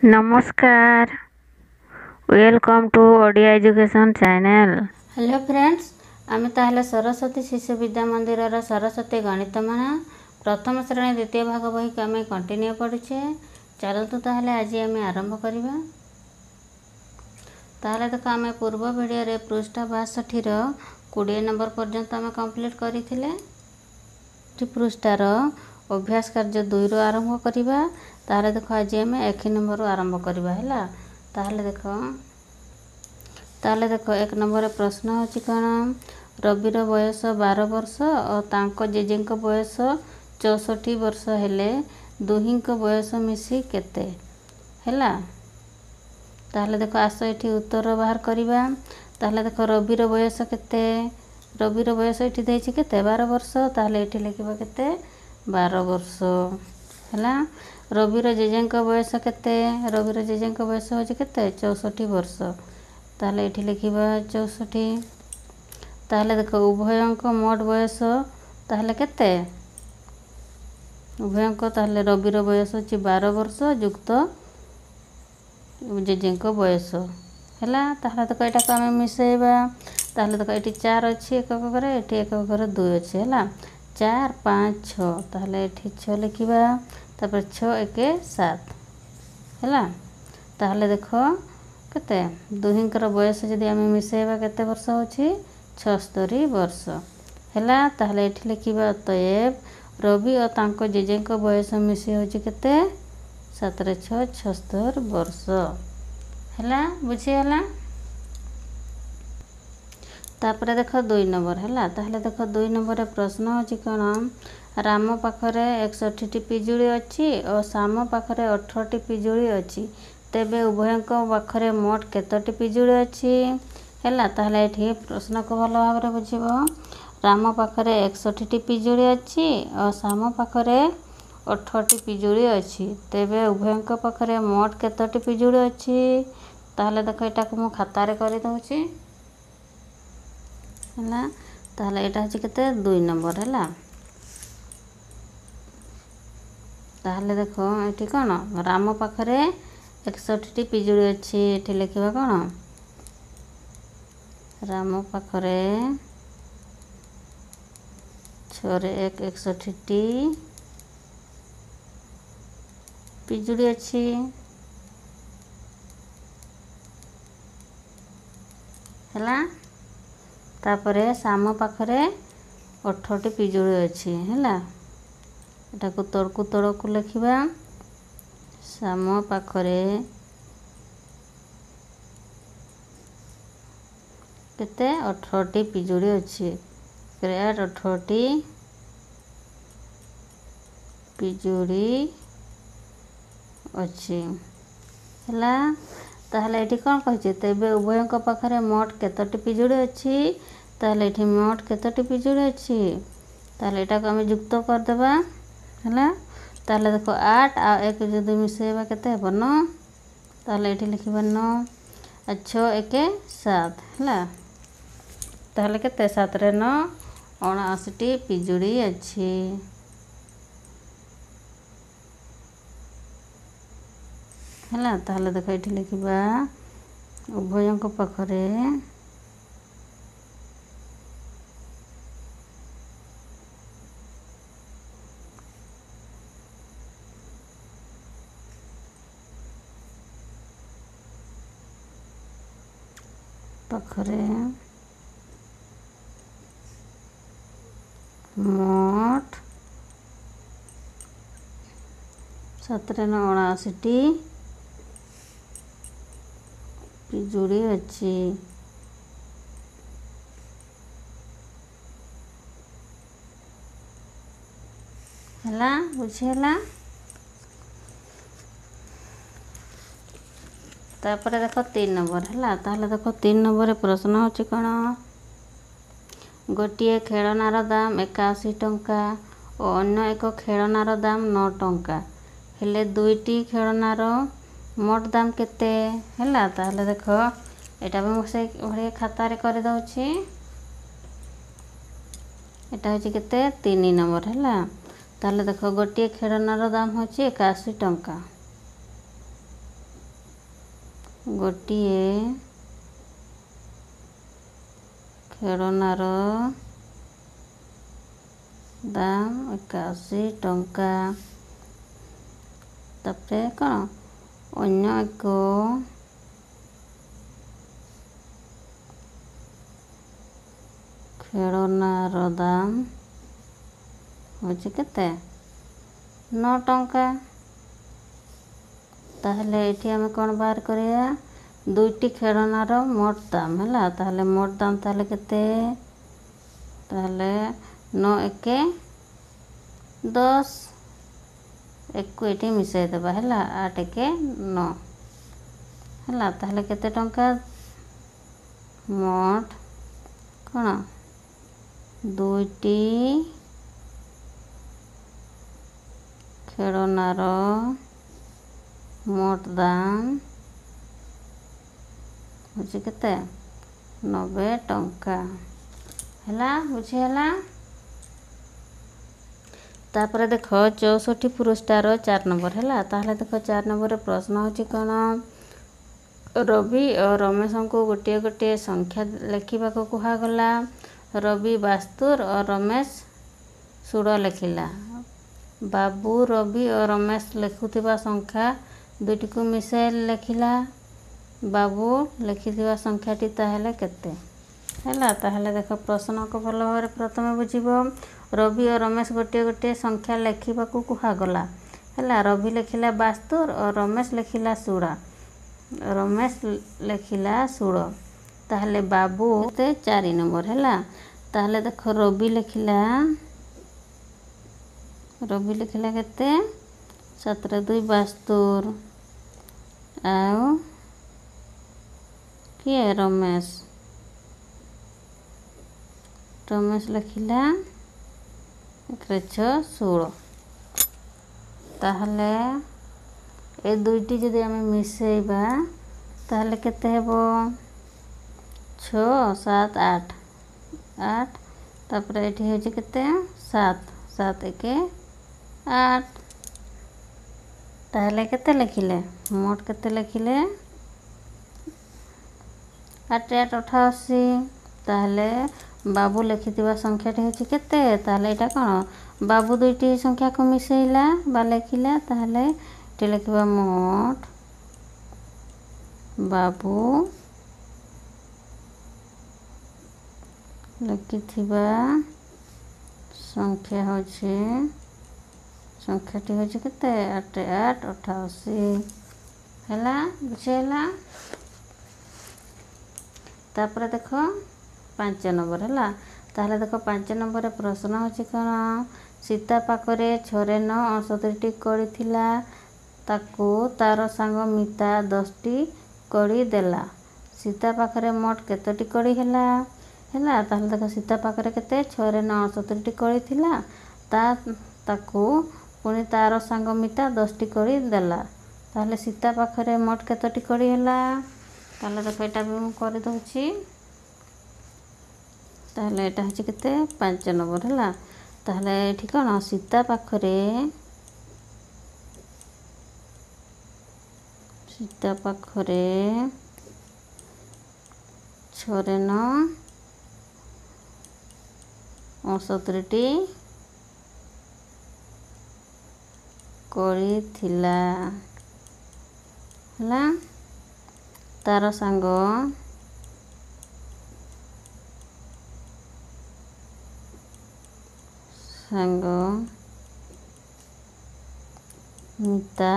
नमस्कार, welcome to Odia education channel. Hello friends, आम ताहले सरस्वती शिशु विद्या मंदिर सरस्वती गणित माना प्रथम श्रेणी द्वितीय भाग बही को आम कंटिन्यू पढ़ुचे। चलतु ताहले आज आम आरंभ करवा। ताहले देख आम पूर्व वीडियो रे पृष्ठ 62 20 नंबर पर्यंत आम कंप्लीट करथिले। पृष्ठार अभ्यास कार्य 2 रु आरंभ करवा। ताहले देख आज आम 1 नंबर आरंभ करवा हैला। ताहले देख 1 नंबर प्रश्न होची कौन, रविर बयस 12 वर्ष और तांको जेजेंक बयस 64 वर्ष हेले दुहिंक बयस मिसी केते हैला। ताहले देख आस एठी उत्तर बाहर करवा। ताहले देख रविर बयस केते, रविर बयस एठी देछि केते 12 वर्ष। ताहले एठी लिखिबा केते 12 वर्ष हैला। रविर जेजेंक बयस केते, रविर जेजेंक बयस होछि केते 64 वर्ष। ताहले एठी लिखिबा 64। ताहले देख उभयंक मोट बयस ताहले केते, उभयंक ताहले रविर बयस होछि 12 वर्ष युक्त जेजेंक बयस हैला। ताहले देख एटा को हम मिसेबा। ताहले देख एठी 4 अछि एकक करे, एठी एकक करे 2 अछि हैला। 4 5 6 ताहले एठी 6 लिखिबा, तापर 6 1 7 हैला। ताहले देख केते दुहिंकर बयस जदि आम मिसेबा केते वर्ष होछि 76 वर्ष हैला। ताहले एठी लिखिबा अतएव रवि और तांको जेजेंक बयस मिसी होछि केते 7 रे 6 76 वर्ष हैला। बुझी हैला। तापर देख 2 नंबर हैला। ताहले देख 2 नंबर प्रश्न होछि कोन, राम पाखरे 61 टी पिजुड़ी अछि और श्याम पाखरे 18 टी पिजुड़ी अछि, तेबे उभयंक पाखरे मोट केतोटी पिजुड़ी अछि हैला। ताहले एठी प्रश्न को भल भाबरे बुझिबो। राम पाखरे 61 टी पिजुड़ी अछि और श्याम पाखरे 18 टी पिजुड़ी अछि, तेबे उभयंक पाखरे मोट केतोटी पिजुड़ी अछि। ताहले देख एटा को मु खाता रे करि दउछि हैला। ताहले एटा अछि केते 2 नंबर हैला। ताहले देखो एठी कोन, राम पाखरे 61 टी पिजुड़ी अछि, एठी लिखिबा कोन, राम पाखरे 6 रे 1 61 टी पिजुड़ी अछि हैला। तापरे श्याम पाखरे 18 टी पिजुड़ी अछि हैला। एटा को तड़कू लिखिबा, श्याम पाखरे केते 18 टी पिजुड़ी अछि, क्रिएट 18 टी पिजुड़ी अछि हैला। ताहले एठी कोन कहछि, तेबे उभयंक पाखरे मोट केतोटी पिजुड़ी अछि। ताहले एठी मोट केतोटी पिजुड़ी अछि, ताहले एटा को हम युक्त कर देबा हैला। ताहले देखो 8 आ 1 जदि मिसेबा केते हेबो 9। ताहले एठी लिखिबा 9 आ 6 1 7 हैला। ताहले केते 7 रे 9 79 टी पिजुड़ी अछि हैला। ताहले देख एठी लिखिबा उभयंक पाखरे मोट 7 रे 9 79 टी पिजुड़ी अछि हैला। बुझी हैला। तापर देखो 3 नंबर हैला। ताहले देखो 3 नंबर प्रश्न होछि कोन, गोटिए खेलनार दाम 81 टंका और अन्य एक खेलनार दाम 9 टंका हेले दुईटी खेलनार मोट दाम केते हैला। ताहले देखो एटा भी से भले खाता रे कर दउछि। एटा होछि केते 3 नंबर हैला। ताहले देखो गोटिए खेलनार दाम होछि 81 टंका ଗୋଟିଏ ଖେଳନାର ଦାମ 81 ଟଙ୍କା। ତାପରେ କ'ଣ ଅନ୍ୟ ଏକ ଖେଳନାର ଦାମ ହେଉଛି କେତେ 9 ଟଙ୍କା। ତାହେଲେ ଏଠି ଆମେ କ'ଣ ବାହାର କରିବା ଦୁଇଟି ଖେଳନାର ମୋଟ ଦାମ ହେଲା। ତାହେଲେ ମୋଟ ଦାମ ତାହେଲେ କେତେ ତାହେଲେ 9 ଏକେ 10 ଏକୁ ଏଠି ମିଶାଇ ଦେବା ହେଲା 8 ଏକେ 9 ହେଲା। ତାହେଲେ କେତେ ଟଙ୍କା ମୋଟ କ'ଣ ଦୁଇଟି ଖେଳନାର ମୋଟ ଦାମ ହେଉଛି କେତେ 90 ଟଙ୍କା ହେଲା। ବୁଝିହେଲା। ତାପରେ ଦେଖ 64 ପୃଷ୍ଠାର 4 ନମ୍ବର ହେଲା। ତାହେଲେ ଦେଖ 4 ନମ୍ବରରେ ପ୍ରଶ୍ନ ହେଉଛି କ'ଣ ରବି ଓ ରମେଶଙ୍କୁ ଗୋଟିଏ ଗୋଟିଏ ସଂଖ୍ୟା ଲେଖିବାକୁ କୁହାଗଲା। ରବି ବାସ୍ତୁର ଓ ରମେଶ ସୁଡ଼ ଲେଖିଲା। ବାବୁ ରବି ଓ ରମେଶ ଲେଖୁଥିବା ସଂଖ୍ୟା ଦୁଇଟିକୁ ମିଶାଇ ଲେଖିଲା। ବାବୁ ଲେଖିଥିବା ସଂଖ୍ୟାଟି ତାହେଲେ କେତେ ହେଲା। ତାହେଲେ ଦେଖ ପ୍ରଶ୍ନକୁ ଭଲ ଭାବରେ ପ୍ରଥମେ ବୁଝିବ। ରବି ଓ ରମେଶ ଗୋଟିଏ ଗୋଟିଏ ସଂଖ୍ୟା ଲେଖିବାକୁ କୁହାଗଲା ହେଲା। ରବି ଲେଖିଲା ବାସ୍ତୁର ଓ ରମେଶ ଲେଖିଲା ସୁଡ଼ା। ରମେଶ ଲେଖିଲା ସୁଡ଼। ତାହେଲେ ବାବୁ କେତେ 4 ନମ୍ବର ହେଲା। ତାହେଲେ ଦେଖ ରବି ଲେଖିଲା କେତେ 7 2 ବାସ୍ତୁର। ଆଉ କିଏ ରମେଶ ଲେଖିଲା 1 6 16। ତାହେଲେ ଏ ଦୁଇଟି ଯଦି ଆମେ ମିଶାଇବା ତାହେଲେ କେତେ ହେବ 6 7 8 ତାପରେ ଏଠି ହେଉଛି କେତେ 7 7 1 8। ତାହେଲେ କେତେ ଲେଖିଲେ ମୋଟ କେତେ ଲେଖିଲେ 8 8 88। ତାହେଲେ ବାବୁ ଲେଖିଥିବା ସଂଖ୍ୟାଟି ହେଉଛି କେତେ ତାହେଲେ ଏଇଟା କ'ଣ ବାବୁ ଦୁଇଟି ସଂଖ୍ୟାକୁ ମିଶାଇଲା ବା ଲେଖିଲା। ତାହେଲେ ଏଠି ଲେଖିବା ମୋଟ ବାବୁ ଲେଖିଥିବା ସଂଖ୍ୟାଟି ହେଉଛି କେତେ 8 8 88 ହେଲା। ବୁଝିହେଲା। ତାପରେ ଦେଖ 5 ନମ୍ବର ହେଲା। ତାହେଲେ ଦେଖ 5 ନମ୍ବରରେ ପ୍ରଶ୍ନ ହେଉଛି କ'ଣ ସୀତା ପାଖରେ 6 9 69ଟି କଡ଼ି ଥିଲା। ତାକୁ ତାର ସାଙ୍ଗ ମିତା 10ଟି କଡ଼ି ଦେଲା। ସୀତା ପାଖରେ ମୋଟ କେତୋଟି କଡ଼ି ହେଲା। ତାହେଲେ ଦେଖ ସୀତା ପାଖରେ କେତେ 6 9 69ଟି କଡ଼ି ଥିଲା। ତାକୁ ପୁଣି ତାର ସାଙ୍ଗ ମିତା 10ଟି କଡ଼ି ଦେଲା। ତାହେଲେ ସୀତା ପାଖରେ ମୋଟ କେତୋଟି କଡ଼ି ହେଲା। ତାହେଲେ ଦେଖ ଏଇଟା ବି ମୁଁ କରିଦେଉଛି। ତାହେଲେ ଏଇଟା ହେଉଛି କେତେ 5 ନମ୍ବର ହେଲା। ତାହେଲେ ଏଠି କ'ଣ ସୀତା ପାଖରେ 6 9 69ଟି କଡ଼ି ଥିଲା ହେଲା। ତାର ସାଙ୍ଗ ମିତା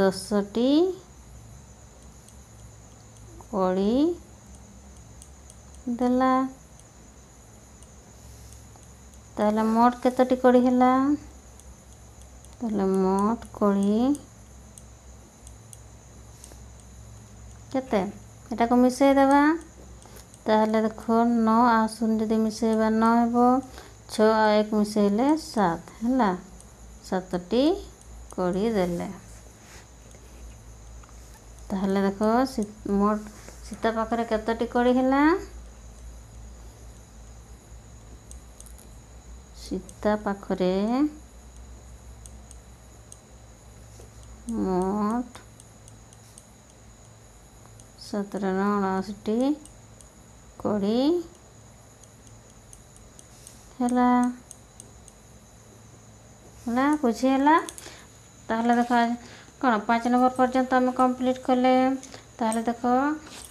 10ଟି କଡ଼ି ଦେଲା। ତାହେଲେ ମୋଟ କେତୋଟି କଡ଼ି ହେଲା। ତାହେଲେ ମୋଟ କଡ଼ି କେତେ ଏଟାକୁ ମିଶାଇ ଦେବା। ତାହେଲେ ଦେଖ 9 ଆଉ 0 ଯଦି ମିଶାଇବା 9 ହେବ। 6 ଆଉ 1 ମିଶାଇଲେ 7 ହେଲା। 7ଟି କଡ଼ି ଦେଲେ। ତାହେଲେ ଦେଖ ମୋଟ ସୀତା ପାଖରେ କେତୋଟି କଡ଼ି ହେଲା। ସୀତା ପାଖରେ ମୋଟ 17 59 କୋଡ଼ି ହେଲା ହେଲା ବୁଝିହେଲା। ତାହେଲେ ଦେଖ କ'ଣ 5 ନମ୍ବର ପର୍ଯ୍ୟନ୍ତ ଆମେ କମ୍ପ୍ଲିଟ୍ କଲେ। ତାହେଲେ ଦେଖ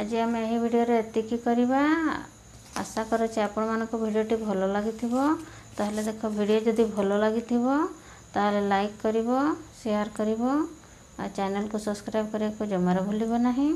ଆଜି ଆମେ ଏହି ଭିଡ଼ିଓରେ ଏତିକି କରିବା। ଆଶା କରୁଛି ଆପଣମାନଙ୍କୁ ଭିଡ଼ିଓଟି ଭଲ ଲାଗିଥିବ। ତାହେଲେ ଦେଖ ଭିଡ଼ିଓ ଯଦି ଭଲ ଲାଗିଥିବ ତାହେଲେ ଲାଇକ୍ କରିବ, ସେୟାର କରିବ ଆଉ ଚ୍ୟାନେଲକୁ ସବସ୍କ୍ରାଇବ୍ କରିବାକୁ ଜମାରୁ ଭୁଲିବ ନାହିଁ।